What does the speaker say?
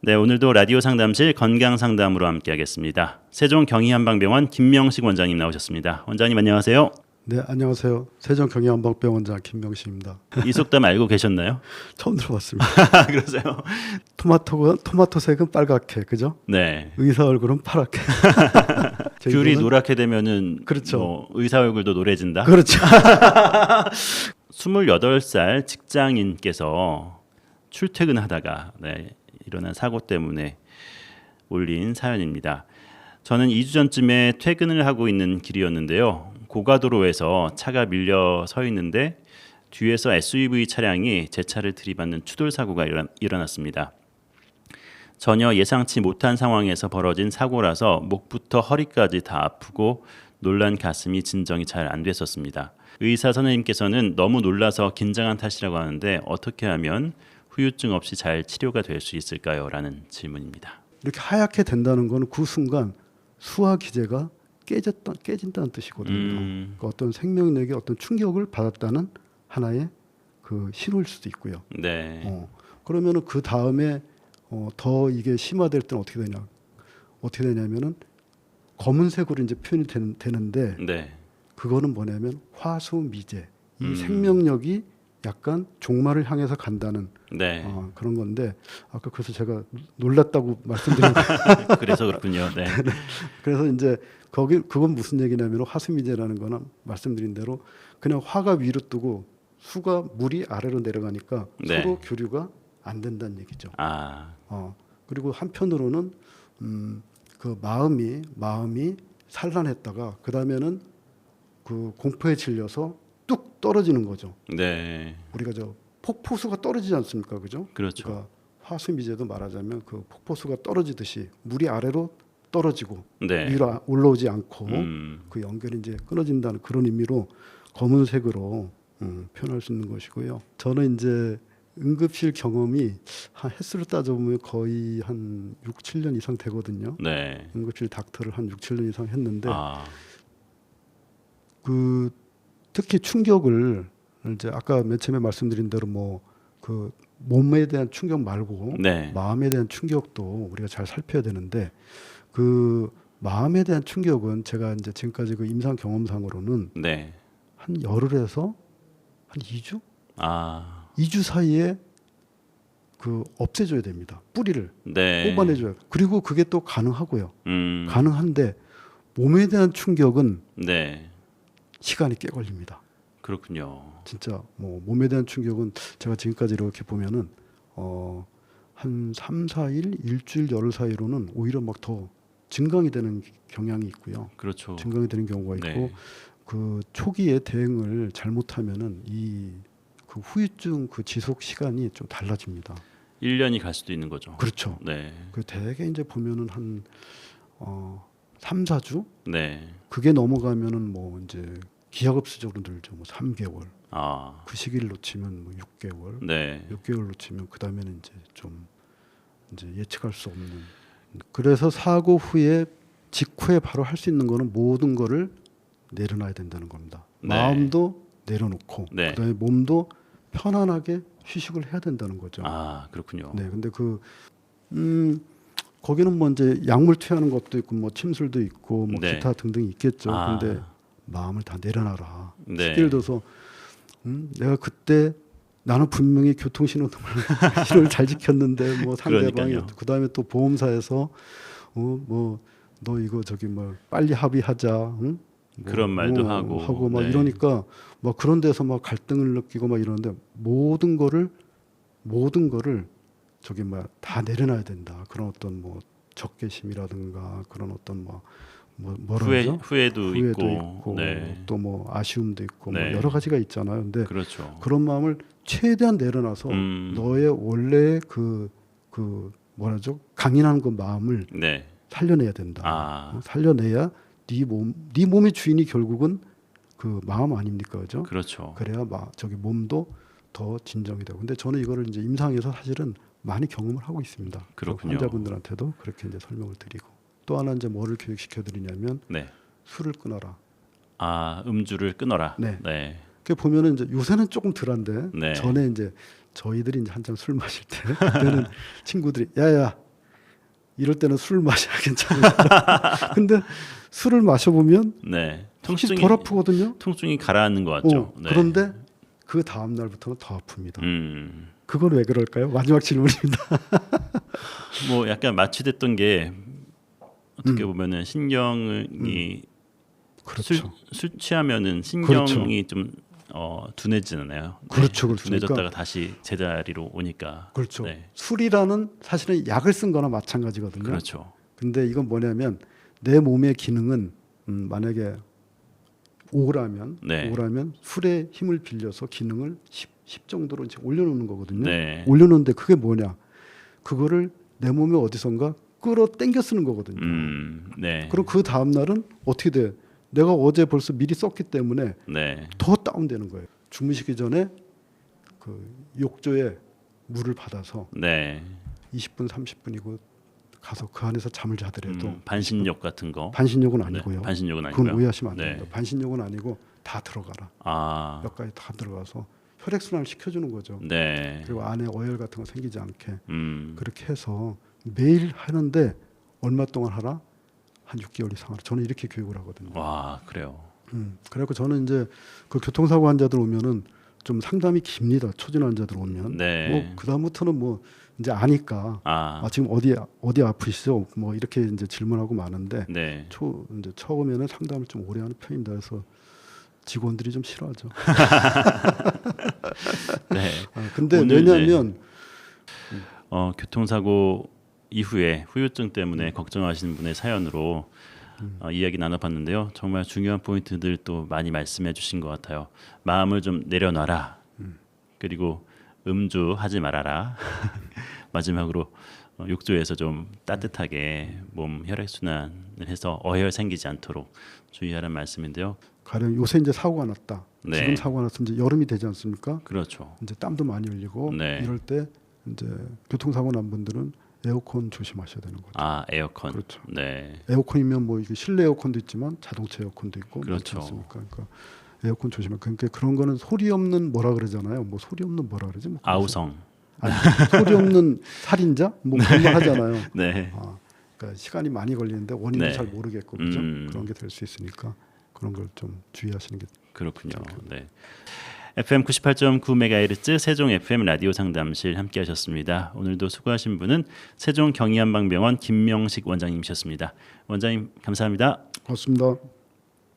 네, 오늘도 라디오 상담실 건강 상담으로 함께하겠습니다. 세종경희한방병원 김명식 원장님 나오셨습니다. 원장님 안녕하세요. 네, 안녕하세요. 세종경희한방병원장 김명식입니다. 이 속담 알고 계셨나요? 처음 들어봤습니다. 그러세요? 토마토색은 빨갛게, 그죠? 네. 의사 얼굴은 파랗게. 귤이 노랗게 되면은 그렇죠. 뭐 의사 얼굴도 노래진다. 그렇죠. 28살 직장인께서 출퇴근하다가 일어난 사고 때문에 올린 사연입니다. 저는 2주 전쯤에 퇴근을 하고 있는 길이었는데요. 고가도로에서 차가 밀려 서 있는데 뒤에서 SUV 차량이 제 차를 들이받는 추돌 사고가 일어났습니다. 전혀 예상치 못한 상황에서 벌어진 사고라서 목부터 허리까지 다 아프고 놀란 가슴이 진정이 잘 안 됐었습니다. 의사 선생님께서는 너무 놀라서 긴장한 탓이라고 하는데 어떻게 하면 후유증 없이 잘 치료가 될 수 있을까요? 라는 질문입니다. 이렇게 하얗게 된다는 건 그 순간 수화 기제가 깨진다는 뜻이거든요. 그러니까 어떤 생명력의 어떤 충격을 받았다는 하나의 그 신호일 수도 있고요. 네. 그러면은 그 다음에 더 이게 심화될 때는 어떻게 되냐? 어떻게 되냐면은 검은색으로 이제 표현이 되는데 네. 그거는 뭐냐면 화수미제. 이 생명력이 약간 종말을 향해서 간다는 네. 그런 건데 아까 그래서 제가 놀랐다고 말씀드린 그래서 그렇군요. 네. 그래서 이제 그건 무슨 얘기냐면 화수미제라는 거는 말씀드린 대로 그냥 화가 위로 뜨고 수가 물이 아래로 내려가니까 네. 서로 교류가 안 된다는 얘기죠. 아, 그리고 한편으로는 그 마음이 산란했다가 그 다음에는 그 공포에 질려서 뚝 떨어지는 거죠. 네. 우리가 저 폭포수가 떨어지지 않습니까, 그죠? 그렇죠. 그러니까 화수미제도 말하자면 그 폭포수가 떨어지듯이 물이 아래로 떨어지고 네. 위로 올라오지 않고 그 연결이 이제 끊어진다는 그런 의미로 검은색으로 표현할 수 있는 것이고요. 저는 이제 응급실 경험이 한 횟수로 따져보면 거의 한 6, 7년 이상 되거든요. 네. 응급실 닥터를 한 6, 7년 이상 했는데 아, 그 특히 충격을 이제 아까 맨 처음에 말씀드린 대로 뭐 그 몸에 대한 충격 말고 네. 마음에 대한 충격도 우리가 잘 살펴야 되는데 그 마음에 대한 충격은 제가 이제 지금까지 그 임상 경험상으로는 네. 한 열흘에서 한 2주? 아, 2주 사이에 그 없애줘야 됩니다. 뿌리를 네. 뽑아내줘야. 그리고 그게 또 가능하고요. 음, 가능한데 몸에 대한 충격은 네. 시간이 꽤 걸립니다. 그렇군요. 진짜 뭐 몸에 대한 충격은 제가 지금까지 이렇게 보면은 한 3, 4일, 일주일, 열흘 사이로는 오히려 막 더 증강이 되는 경향이 있고요. 그렇죠. 증강이 되는 경우가 있고 네. 그 초기에 대응을 잘못하면은 이 그 후유증 그 지속 시간이 좀 달라집니다. 1년이 갈 수도 있는 거죠. 그렇죠. 네. 그 대개 이제 보면은 한 3, 4주 네. 그게 넘어가면은 뭐 이제 기하급수적으로 늘죠. 뭐 3개월. 아, 그 시기를 놓치면 뭐 6개월. 네. 6개월 놓치면 그 다음에는 이제 좀 이제 예측할 수 없는. 그래서 사고 후에 직후에 바로 할 수 있는 거는 모든 거를 내려놔야 된다는 겁니다. 네. 마음도 내려놓고 네. 그다음에 몸도 편안하게 휴식을 해야 된다는 거죠. 아, 그렇군요. 네, 근데 거기는 뭐 이제 약물 투여하는 것도 있고 뭐 침술도 있고 뭐 네. 기타 등등 있겠죠. 아. 근데 마음을 다 내려놔라. 네. 예를 들어서 내가 그때 나는 분명히 교통신호등을 잘 지켰는데 뭐 상대방이 그러니까요. 그 다음에 또 보험사에서 뭐 너 이거 저기 뭐 빨리 합의하자. 응? 뭐, 그런 말도 하고. 막 네. 이러니까 막 그런 데서 막 갈등을 느끼고 막 이러는데 모든 거를 저기 다 내려놔야 된다. 그런 어떤 뭐 적개심이라든가 그런 어떤 뭐라 그러죠? 후회도 있고 네. 또 뭐 아쉬움도 있고 네. 뭐 여러 가지가 있잖아요. 근데 그렇죠. 그런 마음을 최대한 내려놔서 너의 원래 그 뭐라죠? 강인한 그 마음을 네. 살려내야 된다. 아, 살려내야 네 몸의 주인이 결국은 그 마음 아닙니까, 그죠? 그렇죠. 그래야 저기 몸도 더 진정이 되고. 근데 저는 이거를 이제 임상에서 사실은 많이 경험을 하고 있습니다. 그렇군요. 환자분들한테도 그렇게 이제 설명을 드리고 또 하나 이제 뭐를 교육시켜 드리냐면 네. 술을 끊어라. 아, 음주를 끊어라. 네. 네. 그 보면은 이제 요새는 조금 덜한데 네. 전에 이제 저희들이 이제 한참 술 마실 때 그때는 친구들이 야야 이럴 때는 술을 마셔야 괜찮아요. 근데 술을 마셔보면 네. 훨씬 덜 아프거든요. 통증이 가라앉는 것 같죠. 네. 그런데 그 다음 날부터는 더 아픕니다. 음. 그건 왜 그럴까요? 마지막 질문입니다. 뭐 약간 마취됐던 게 어떻게 보면은 신경이 그렇죠. 술 취하면은 신경이 그렇죠. 좀 둔해지잖아요. 네. 그렇죠. 둔해졌다가 그러니까 다시 제자리로 오니까. 그렇죠. 네. 술이라는 사실은 약을 쓴 거나 마찬가지거든요. 그렇죠. 근데 이건 뭐냐면 내 몸의 기능은 만약에 5라면 네. 5라면 술의 힘을 빌려서 기능을 10 정도로 이제 올려놓는 거거든요. 네. 올려놓는데 그게 뭐냐? 그거를 내 몸에 어디선가 끌어 당겨 쓰는 거거든요. 네. 그럼 그 다음 날은 어떻게 돼? 내가 어제 벌써 미리 썼기 때문에 네. 더 다운되는 거예요. 주무시기 전에 그 욕조에 물을 받아서 네. 20분 30분이고 가서 그 안에서 잠을 자더라도 반신욕 같은 거. 반신욕은 네. 아니고요. 반신욕은 아니고요. 그건 오해하시면 안 네. 됩니다. 반신욕은 아니고 다 들어가라. 아. 몇 가지 다 들어가서 혈액순환을 시켜주는 거죠. 네. 그리고 안에 어혈 같은 거 생기지 않게 그렇게 해서 매일 하는데 얼마 동안 하라? 한 6개월 이상 하라. 저는 이렇게 교육을 하거든요. 와, 그래요. 그래갖고 저는 이제 그 교통사고 환자들 오면은 좀 상담이 깁니다. 초진 환자들 오면. 네. 뭐 그다음부터는 뭐 이제 아니까 지금 어디 아프시죠? 뭐 이렇게 이제 질문하고 많은데 네. 이제 처음에는 상담을 좀 오래 하는 편입니다. 그래서 직원들이 좀 싫어하죠. 네. 근데 오늘 왜냐하면 교통사고 이후에 후유증 때문에 걱정하시는 분의 사연으로 이야기 나눠봤는데요. 정말 중요한 포인트들 또 많이 말씀해 주신 것 같아요. 마음을 좀 내려놔라. 그리고 음주하지 말아라. 마지막으로 욕조에서 좀 따뜻하게 몸 혈액순환을 해서 어혈 생기지 않도록 주의하라는 말씀인데요. 가령 요새 이제 사고가 났다. 네. 지금 사고가 났으면 이제 여름이 되지 않습니까? 그렇죠. 이제 땀도 많이 흘리고 네. 이럴 때 이제 교통사고 난 분들은 에어컨 조심하셔야 되는 거죠. 아, 에어컨. 그렇죠. 네. 에어컨이면 뭐 이게 실내 에어컨도 있지만 자동차 에어컨도 있고 그렇죠. 그렇지 않습니까? 그러니까 에어컨 조심해. 그러니까 그런 거는 소리 없는 뭐라 그러잖아요. 뭐 소리 없는 뭐라 그러지? 뭐 아우성. 아니, 소리 없는 살인자? 뭐 그런 거 하잖아요. 네. 그러니까 시간이 많이 걸리는데 원인을 네. 잘 모르겠고 그죠? 그런 게 될 수 있으니까 그런 걸 좀 주의하시는 게 그렇군요. 네. FM 98.9MHz 세종 FM 라디오 상담실 함께하셨습니다. 오늘도 수고하신 분은 세종 경희한방병원 김명식 원장님이셨습니다. 원장님 감사합니다. 고맙습니다.